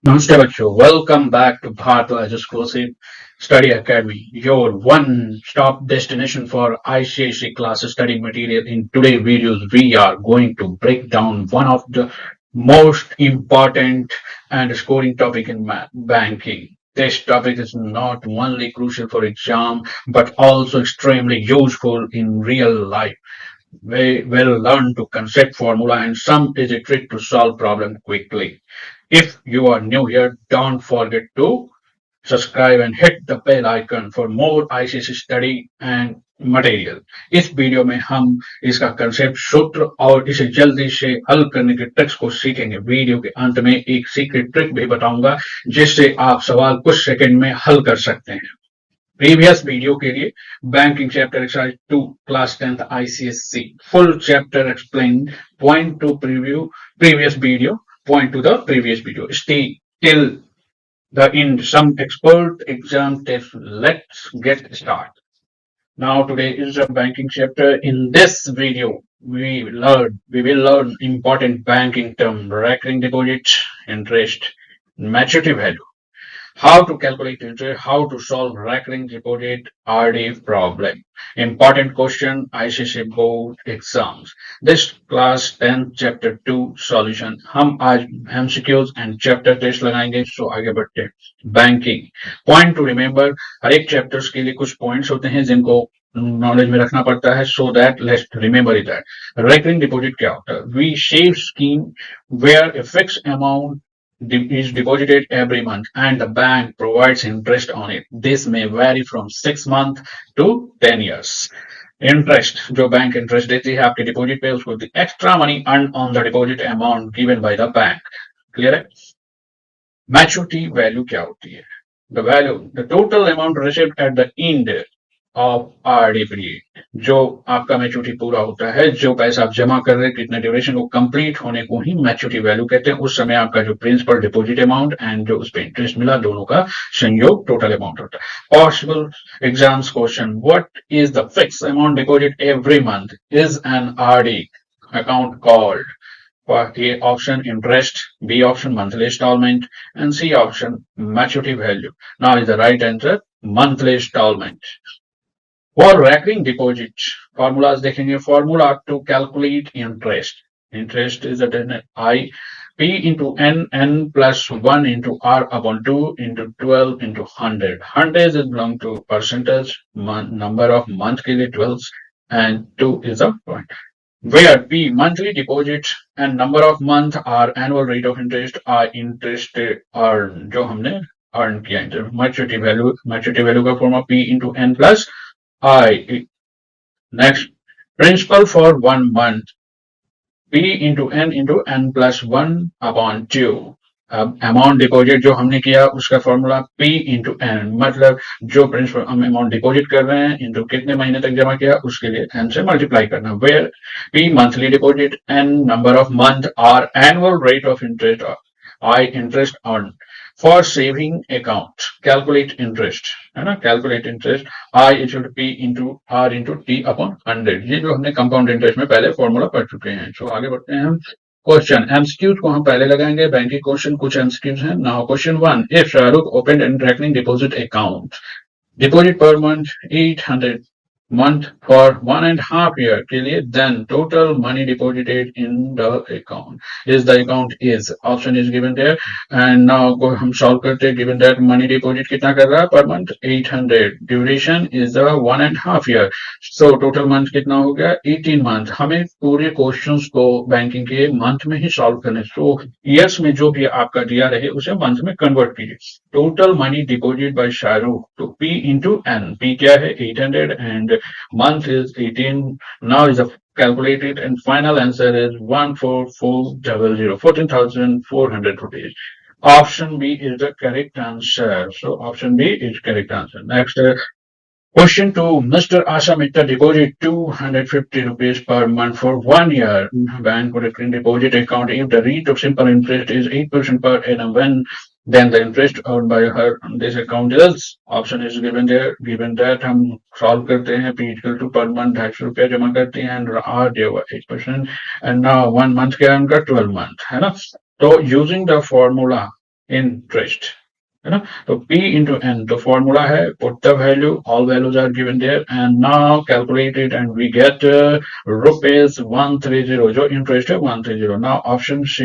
Namaste Bacho. Welcome back to Bhartwaj Exclusive Study Academy, your one-stop destination for ICIC class study material. In today's videos, we are going to break down one of the most important and scoring topic in banking. This topic is not only crucial for exam, but also extremely useful in real life. We will learn to concept formula and some easy trick to solve problem quickly. If you are new here, don't forget to subscribe and hit the bell icon for more ICC study and material. इस video में हम इसका concept सूत्र और इसे जल्दी से हल करने के ट्रिक्स को सीखेंगे। वीडियो के अंत में एक सीक्रेट ट्रिक भी बताऊंगा जिससे आप सवाल कुछ सेकंड में हल कर सकते हैं। प्रीवियस वीडियो के लिए banking chapter exercise 2 class 10th ICSC full chapter explained, point to preview previous video, point to the previous video, stay till the end. Some expert exam tips. Let's get started. Now today is a banking chapter. In this video we will learn important banking term: recurring deposit, interest, maturity value, how to calculate interest, how to solve recurring deposit RD problem. Important question ICC board exams. This class 10 chapter 2 solution. हम आज MCQs and chapter test लगाएंगे। सो आगे बढ़ते हैं। Banking point two remember, हर एक chapters के लिए कुछ पॉइंट्स होते हैं जिनको नॉलेज में रखना पड़ता है, so that let's remember it. That recurring deposit क्या होता है? We save scheme where a fix amount is deposited every month and the bank provides interest on it. This may vary from 6 months to 10 years. Interest, जो bank interest देती है आपके deposit पे, उसको extra money earn on the deposit amount given by the bank. Clear है? Maturity value क्या होती है? The value, the total amount received at the end of RD period, जो आपका मैच्योरिटी पूरा होता है, जो पैसा आप जमा कर रहे हैं, कितने ड्यूरेशन को कंप्लीट होने को ही मैच्योरिटी वैल्यू कहते हैं। उस समय आपका जो प्रिंसिपल डिपॉजिट अमाउंट एंड जो उस पर इंटरेस्ट मिला, दोनों का संयोग टोटल अमाउंट होता है। Possible exams question: what is the fix amount deposit every month? Is an RD account called? A option interest, B option monthly installment, and C option maturity value. Now is the right answer monthly installment. For recurring deposit, formulas देखेंगे। Formula to calculate interest. Interest is at I P into N plus 1 into R upon 2 into 12 into 100. 100 is belong to percentage, number of month के लिए 12 and 2 is a point. Where P monthly deposit and number of month are annual rate of interest are interest earn, जो हमने earn किया। maturity value का फॉर्मा P into N plus I. Next, principal for 1 month, P into N plus 1 upon 2. अब amount deposit जो हमने किया उसका फॉर्मूला P into N, मतलब जो प्रिंसिपल हम अमाउंट डिपॉजिट कर रहे हैं इंटू कितने महीने तक जमा किया उसके लिए N से मल्टीप्लाई करना। Where P monthly deposit, N number of month, R annual rate of interest, I interest earn. For saving account calculate interest, है ना, calculate interest I equal to P into R into T upon 100। ये जो हमने compound interest में पहले formula पढ़ चुके हैं। सो आगे बढ़ते हैं हम। क्वेश्चन एमसीक्यूज को हम पहले लगाएंगे। बैंकिंग क्वेश्चन कुछ एमसीक्यूज हैं। Now question 1, if Shahrukh open and recurring deposit account, deposit per month 800 month for 1.5 year के लिए, then total money deposited in the account is the account is option is given there and now को हम solve करते हैं। given that money deposit कितना कर रहा है per month 800, duration is the 1.5 year, so total month कितना हो गया 18 month। हमें पूरे क्वेश्चंस को बैंकिंग के मंथ में ही सॉल्व करने, सो ईयर्स में जो भी आपका दिया रहे उसे मंथ में कन्वर्ट कीजिए। Total money deposit by Shahrukh, तो P into N, P क्या है 800 and month is 18, now is a calculated and final answer is 14400, 14,400 rupees. Option B is the correct answer. So option B is correct answer. Next, question 2, Mr. Asha Mitra deposit 250 rupees per month for 1 year. Bank recurring deposit account, if the rate of simple interest is 8% per annum, when then the interest earned by her on this account is, option is given there। given that हम solve करते हैं। P equal to per month 250 रुपया जमा करते हैं and R दिया हुआ 8% and now 1 month क्या है उनका 12 month, है ना। तो using the formula इंटरेस्ट, है ना। तो P into N तो फॉर्मूला है, put the value, all values are given there and now calculate it and we get rupees 130 जो इंटरेस्ट है 130। now option C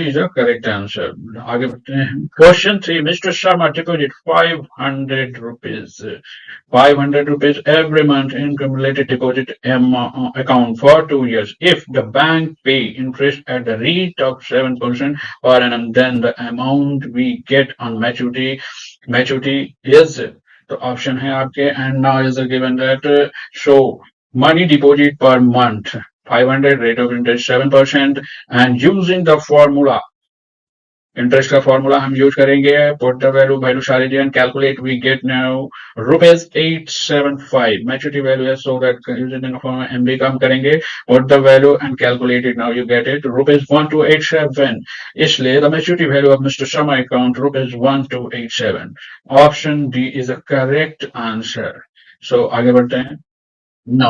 is the correct answer। आगे बढ़ते हैं। Question 3, mister Sharma deposit 500 rupees 500 rupees every month in cumulative deposit account for 2 years. If the bank pay interest at the rate of 7% per annum, then the amount we get on maturity is, the option है आपके, and now is given that show money deposit per month 500, rate of interest 7%, and using the formula, interest का formula हम use करेंगे, put the value सारे दिए and calculate, we get now rupees 875 maturity value है, so that using the formula MB का हम करेंगे, put the value and calculate it, now you get it rupees 1287। इसलिए the maturity value of mister Sharma account rupees 1287। Option D is a correct answer. So आगे बढ़ते हैं। No,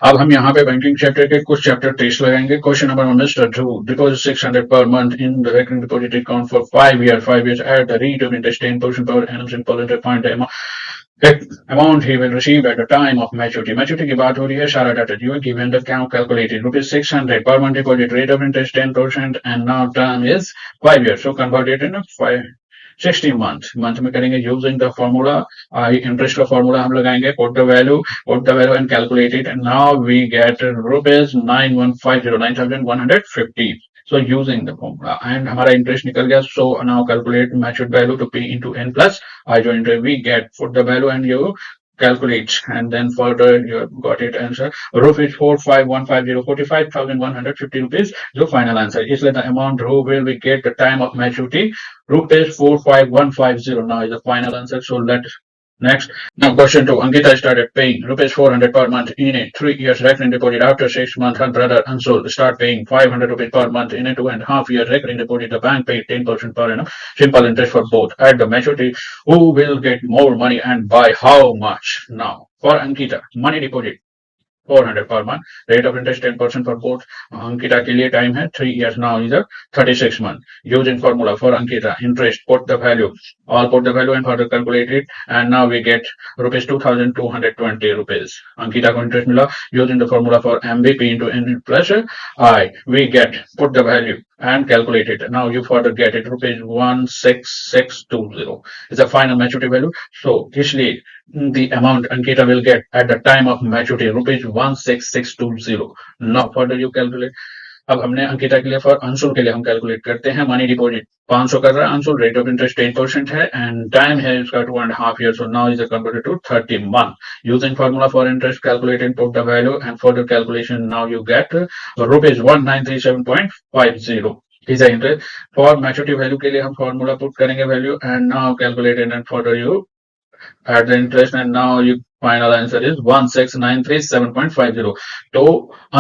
अब हम यहाँ पे बैंकिंग चैप्टर के कुछ चैप्टर टेस्ट लगाएंगे। Question number 1, mister Dhruv deposit 600 पर month in the recurring deposit account for 5 years at the rate of interest 10% per annum, simple to find the amount he will receive at the time of maturity। maturity की बात हो रही है, सारा data दिया, given the count calculated rupees 600 per month deposit, rate of interest 10% and now term is 5 years, so converted in 60 month में करेंगे using the formula. Interest का फॉर्मूला हम लगाएंगे, put the value and calculate it, and now we get rupees 9150 so using the formula, and हमारा interest निकल गया, so now calculate matured value to P into N plus I जो interest we get, put the value and you calculate, and then further you got it answer rupees 45150 45,150 rupees जो final answer, इसलिए the amount who will we get the time of maturity rupees 45150 now is the final answer। so let next, now question 2, Ankita started paying rupees 400 per month in a 3 years recurring deposit. After 6 months her brother Anshul start paying 500 rupees per month in a 2.5 year recurring deposit. The bank paid 10% per annum simple interest for both. At the maturity, who will get more money and by how much? Now for Ankita, money deposit 400 per month, rate of interest 10% for both। Ankita के लिए time है 3 years, now is a 36 month। using formula for Ankita, interest, put the value, all put the value and further calculate it, and now we get rupees 2220 rupees। Ankita को interest मिला, using the formula for MVP into N plus I, we get, put the value and calculate it, now you further get it rupees 16620 is the final maturity value। so इसलिए the amount Ankita will get at the time of maturity rupees 16620। now further you calculate। अब हमने अंकिता के लिए, for Anshul के लिए हम calculate करते हैं। मनी डिपॉजिट 500 कर रहा है अंशुल, रेट ऑफ इंटरेस्ट 10% है एंड टाइम है इसका 2.5 years, so now is converted to 30 month। using formula for interest, calculate and put the value and further calculation, now you get rupees 1937.50 is the interest। For maturity value के लिए हम formula put करेंगे value and now calculate and further you at the interest, and now you final answer is 16937.50। तो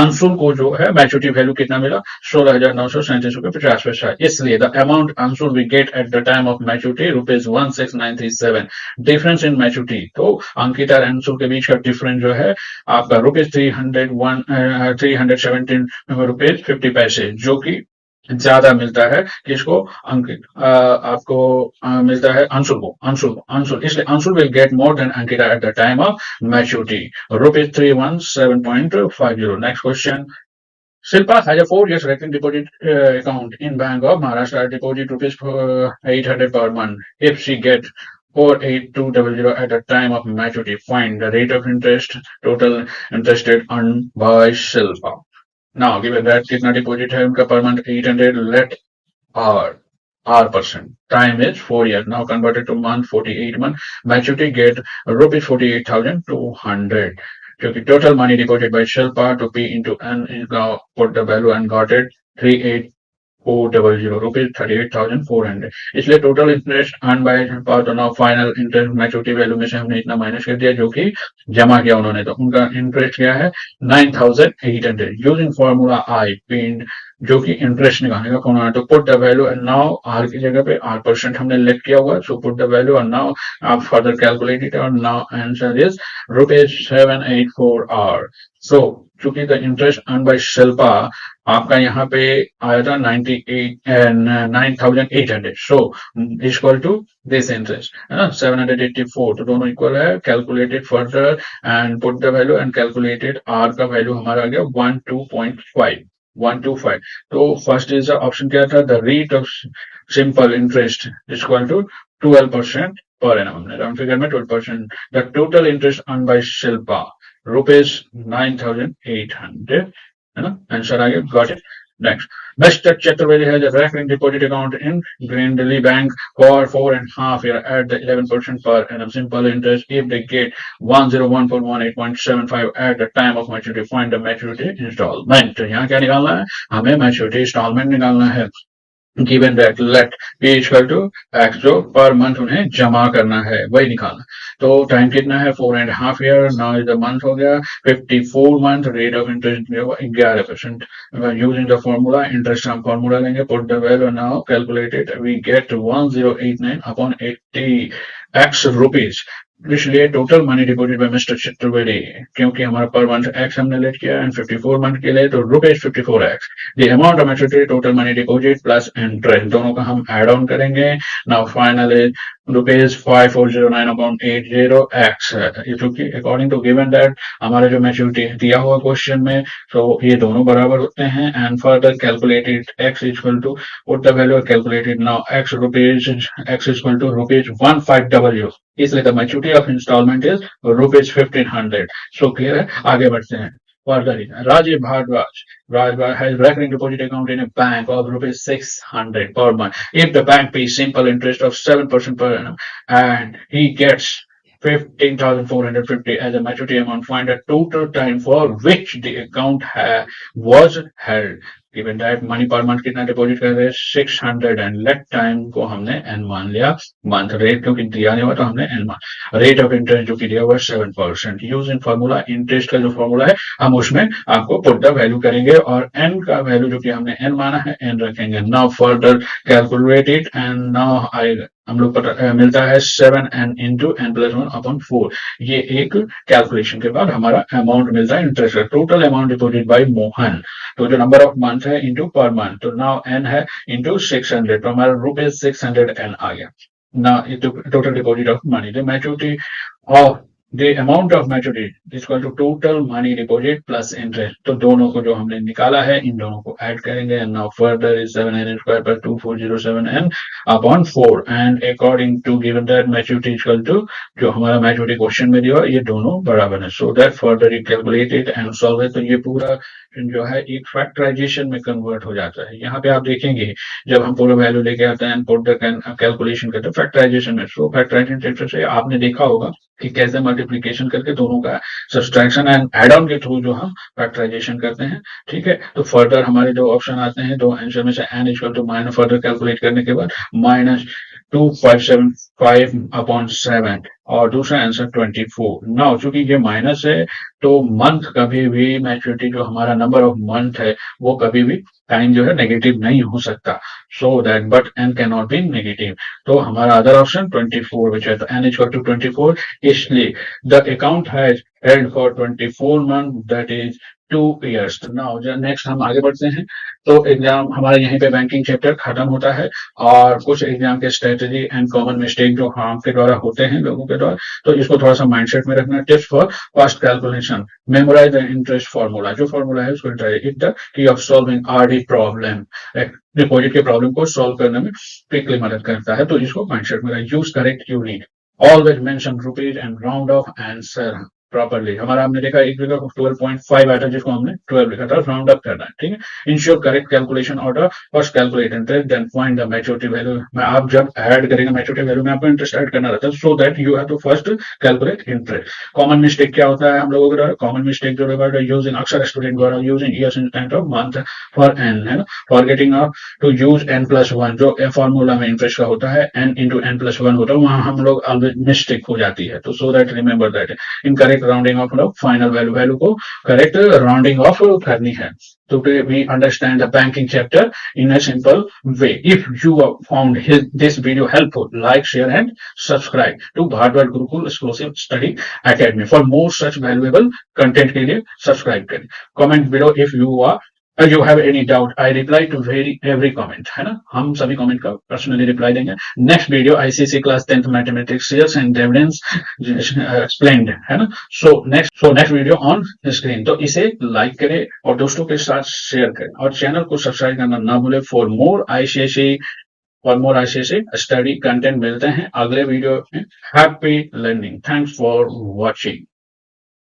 अंशुल को जो है maturity value कितना मिला, 16,937.50 इसलिए the amount Anshul we get at the time of maturity rupees 16937। Difference in maturity, तो अंकिता और अंशुल के बीच का डिफरेंस जो है आपका रुपीज 317 रुपीज 50 पैसे, जो कि ज्यादा मिलता है किसको, अंकित आपको मिलता है अंशुल, इसलिए Anshul will get more than Ankita eight the time of maturity rupees 317.50। Next question, Shilpa has a 4 years recurring deposit account in Bank of Maharashtra, deposit rupees 800 per month. If she get 48200 at the time of maturity, find the rate of interest, total interest earned by Shilpa। Now given that कितना deposit है उनका per month 800, let R%, time is 4 years, now converted to month 48 month, maturity get rupees 48,200, क्योंकि total money deposited by Shilpa to P into N is now put the value and got it 38400 rupees 38,400, इसलिए total interest earn bye Shilpa, तो now final interest maturity value में से हमने इतना minus कर दिया जो कि जमा किया उन्होंने, तो उनका इंटरेस्ट क्या है 9,800। यूजिंग फॉर्मूला आई, पिन जो कि इंटरेस्ट निकालने का फॉर्मूला है। तो put the value and now R की जगह पे R% हमने लेट किया हुआ, so put the value and now आप फर्दर कैलकुलेट इट और नाउ आंसर इज ₹784 सो चूंकि the interest earn by Shilpa आपका यहाँ पे आया था 9,800 so equal to this interest है ना 784 तो दोनों इक्वल है calculated further and put the value and calculated R का वैल्यू हमारा आ गया 125 तो फर्स्ट इज ऑप्शन क्या था the rate of simple interest equal to 12% per annum हमने राउंड फिगर में 12% the total interest earn by Shilpa ₹9,800 है ना आंसर आ गया got it next Mr. Chaturvedi has a recurring deposit account in Grindley Bank for 4.5 years at the 11% per annum simple interest. If they get 101.18.75 at the time of maturity, find the maturity installment. तो यहाँ क्या निकालना है हमें maturity installment निकालना है given that let p equal to x जो per month उन्हें जमा करना है वही निकालना तो टाइम कितना है 4.5 year now is the month हो गया 54 month rate of interest 11% using the formula interest हम फॉर्मूला लेंगे put the value now calculated we get 1089 upon 80 x rupees इसलिए total money deposit by mister Chaturvedi क्योंकि हमारा पर मंथ एक्स हमने let किया एंड 54 मंथ के लिए तो ₹54x the amount of maturity total money deposit plus interest दोनों का हम ऐड ऑन करेंगे नाउ फाइनली ₹5409.80x क्योंकि अकॉर्डिंग टू गिवन दैट हमारा जो मैच्योरिटी दिया हुआ क्वेश्चन में तो ये दोनों बराबर होते हैं and further calculated x equal to put the value calculated now x equal to ₹1500 इसलिए the maturity of instalment is ₹1500 so clear है आगे बढ़ते हैं further Rajiv Bhardwaj has recurring deposit account in a bank of ₹600 per month. If the bank pays simple interest of 7% per annum and he gets 15,450 as a maturity amount, find the total time for which the account was held. Given that money per month कितना deposit कर रहे हैं 600 and let time को हमने n मान लिया month rate क्योंकि दिया नहीं हुआ तो हमने n मान रेट ऑफ इंटरेस्ट जो कि दिया हुआ 7% यूज इन फॉर्मूला इंटरेस्ट का जो फॉर्मूला है हम उसमें आपको पुट द वैल्यू करेंगे और n का वैल्यू जो कि हमने n माना है n रखेंगे now further calculate it and now आएगा हम लोग मिलता है 7n into n+1/4 ये एक कैलकुलेशन के बाद हमारा अमाउंट मिलता है इंटरेस्ट का total amount deposit by Mohan तो जो नंबर ऑफ मंथ है इंटू पर मंथ तो नाउ n है इंटू 600 तो हमारा ₹600n आ गया ना total deposit of money the maturity of the amount of maturity equal to total money deposit plus interest तो दोनों को जो हमने निकाला है इन दोनों को ऐड करेंगे and now further is 7n² per 2407n upon 4 and according to given that maturity equal to जो हमारा मैच्योरिटी क्वेश्चन में दिया ये दोनों बराबर है so that further you calculate it and solve it तो ये पूरा जो है एक फैक्टराइजेशन में कन्वर्ट हो जाता है यहाँ पे आप देखेंगे जब हम पूरा वैल्यू लेके आते हैं पुट द कैलकुलेशन करते हैं फैक्टराइजेशन में सो फैक्टराइजेशन से आपने देखा होगा कि कैसे मल्टीप्लिकेशन करके दोनों का सब्सट्रैक्शन एंड एड ऑन के थ्रू जो हम फैक्टराइजेशन करते हैं ठीक है तो फर्दर हमारे जो ऑप्शन आते हैं दो आंसर में से n equal to minus further calculate करने के बाद -2575/7 और दूसरा आंसर 24 नाउ चूंकि ये माइनस है तो मंथ कभी भी मैच्योरिटी जो हमारा नंबर ऑफ मंथ है वो कभी भी टाइम जो है नेगेटिव नहीं हो सकता so that but n can not be negative तो हमारा अदर ऑप्शन 24 विच है तो n इक्वल टू 24 इसलिए the account has held for 24 month that is 2 years now next हम आगे बढ़ते हैं तो एग्जाम हमारे यहीं पे बैंकिंग चैप्टर खत्म होता है और कुछ एग्जाम के स्ट्रेटेजी एंड कॉमन मिस्टेक जो आपके द्वारा होते हैं लोगों के द्वारा तो इसको थोड़ा सा माइंडसेट में रखना tips for fast calculation memorise the interest formula जो फॉर्मूला है उसको try it the key of solving RD problem deposit के प्रॉब्लम को सॉल्व करने में क्विकली मदद करता है तो इसको माइंडसेट में use correct unit always mention rupees and round of answer properly हमारा हमने देखा एक जगह 12.5 आया था जिसको हमने 12 लिखा था राउंड अप करना है ठीक है ensure correct calculation order first calculate interest then find the maturity value में आप जब ऐड करेंगे मैच्योरिटी वैल्यू में आपको इंटरेस्ट ऐड करना रहता है so that you have to first calculate interest common mistake क्या होता है हम लोगों के कॉमन मिस्टेक जो रिगार्ड यूजिंग अक्सर स्टूडेंट द्वारा using years instead of month for n है ना फॉरगेटिंग टू यूज n+1 जो फॉर्मूला में इंटरेस्ट का होता है n into n+1 होता है वहां हम लोग ऑलवेज मिस्टेक हो जाती है तो so that remember that incorrect correct rounding off final value को करेक्ट राउंडिंग ऑफ करनी है. Today we understand the banking chapter in a simple way. If you found this video helpful, like, share and subscribe to Bharwad Gurukul Exclusive Study Academy. For more such valuable content के लिए subscribe करें. Comment below if you have any doubt. I reply to every comment, है ना. हम सभी comment का personally reply देंगे. Next video ICC class 10th mathematics sales and dividends explained, है ना. So next video on screen. तो इसे like करें और दोस्तों के साथ शेयर करें और चैनल को सब्सक्राइब करना ना भूलें. For more ICSE study content मिलते हैं अगले वीडियो में. Happy learning. Thanks for watching.